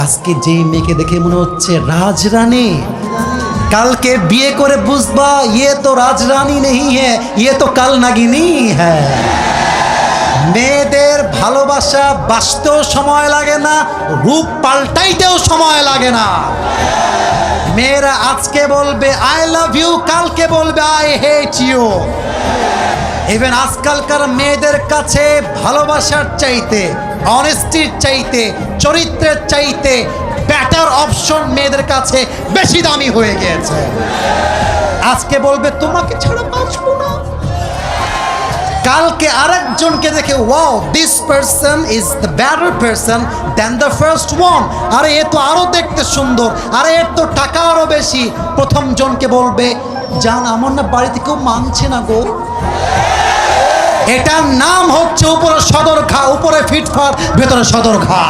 আজকে যে মেয়েকে দেখে মনে হচ্ছে রাজরানী, কালকে বিয়ে করে বুঝবা ইয়ে তো রাজরানী নেই হ্যাঁ, ইয়ে তো কাল নাগিনী হ্যাঁ। মেয়েদের ভালোবাসা বাঁচতেও সময় লাগে না, রূপ পাল্টাইতেও সময় লাগে না। মেয়েরা আজকে বলবে আই লাভ ইউ, কালকে বলবে আই হেট ইউ। ইভেন আজকালকার মেয়েদের কাছে ভালোবাসার চাইতে, অনেস্টির চাইতে, চরিত্রের চাইতে বেটার অপশন মেয়েদের কাছে বেশি দামি হয়ে গিয়েছে। আজকে বলবে তোমাকে ছাড়া বাঁচবো না, কালকে আরেকজনকে দেখে wow this person is the better person than the first one, আরে এ তো আরো দেখতে সুন্দর, আরে এর তো টাকা আরো বেশি। প্রথম জনকে বলবে জান আমার না বাড়িতে কেউ মানছে না গো। এটার নাম হচ্ছে উপরে সদর ঘা, উপরে ফিটফাট ভেতরে সদর ঘা।